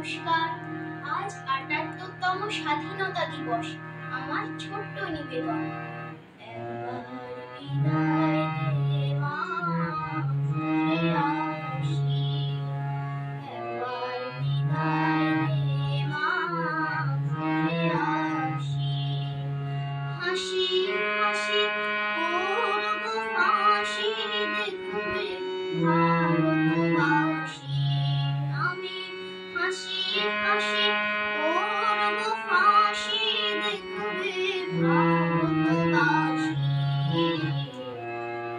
নমস্কার। আজ ৭৮তম স্বাধীনতা দিবস। আমার ছোট্ট নিবেদন, একবার বিদায় দে মা, ফিরে আসি। একবার বিদায় দে মা, ফিরে আসি। হাসি হাসি করব ফাঁসি, দেখবে ভারতবাসী। আমি হাসি হাসি করব ফাঁসি, দেখবে ভারতবাসী।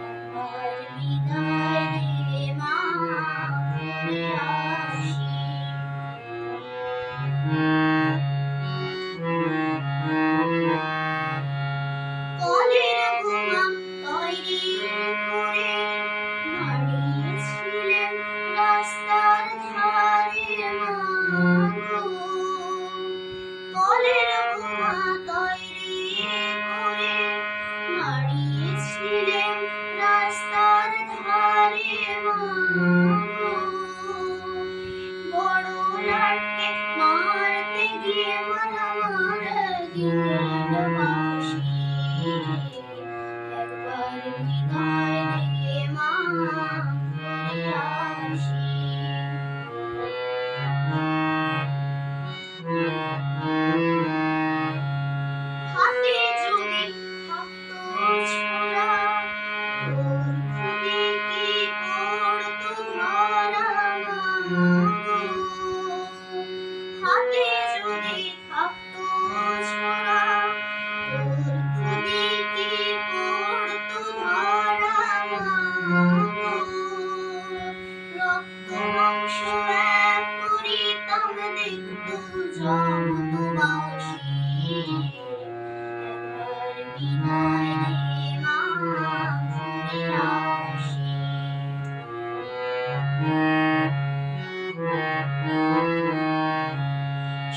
একবার বিদায় দে মা, ফিরে আসি। কলের বোমা তৈরি করে দাঁড়িয়েছিলেন রাস্তার ধারে মা গো। কলের বোমা তৈরি করে দাঁড়িয়েছিলেন রাস্তার ধারে মা গো। বড় লাটকে মারতে গিয়ে মারা মারা গেলেন বাঁশি। একবার বিদায় দে মা, ফিরে আসি। হাতে যদি থাকতো ছোরা, তোর খুদি কি পড়তো ধরা মা গো। হাতে যদি থাকতো ছোরা, তোর খুদি কি পড়তো ধরা মা গো। রক্ত মাংস এক করিতাম, দেখতো জগৎবাসী। একবার বিদায় দে মা, ফিরে আসি।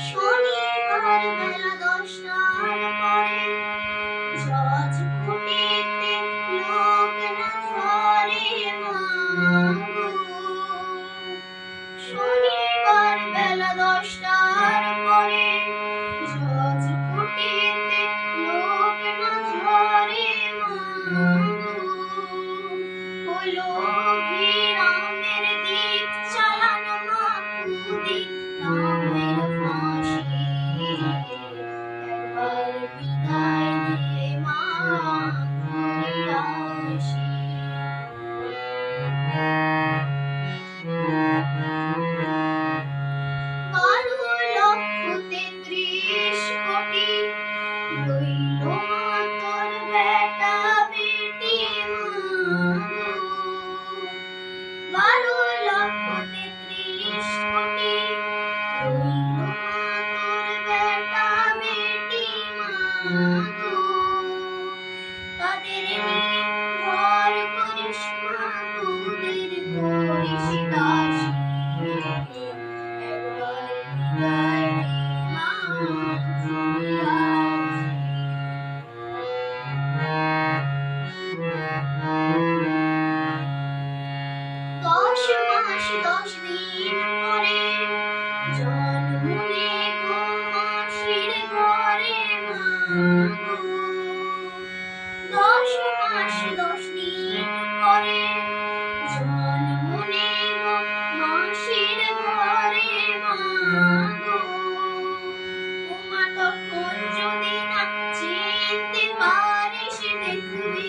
শনিবার বেলা ১০টার পরে জজ কুটিতে লোক না ধরে মা গো। শনিবার বেলা ১০টার পরে জজ কুটিতে লোক না ধরে মা গো। হলো অভিরামের দিক চালান মা, কুদিক রামের ফাঁসি। একবার বিদায় দে মা, ফিরে আসি। রইল মা তোর বেটা বেটি মা গো। ১২,৩৩,০০,০০০ রইল মা তোর বেটা বেটি মা গো। তাদের নিয়ে ঘর করিস মা, তোদের করিস দাসী। একবার বিদায় দে মা, ফিরে আসি। ১০ মাস ১০ দিন পরে জন্ম নেব মাসির ঘরে মা গো। ১০ মাস ১০ দিন পরে জন্ম নেব মাসির ঘরে মা গো। ওমা তখন যদি না চিনতে পারিস, দেখবি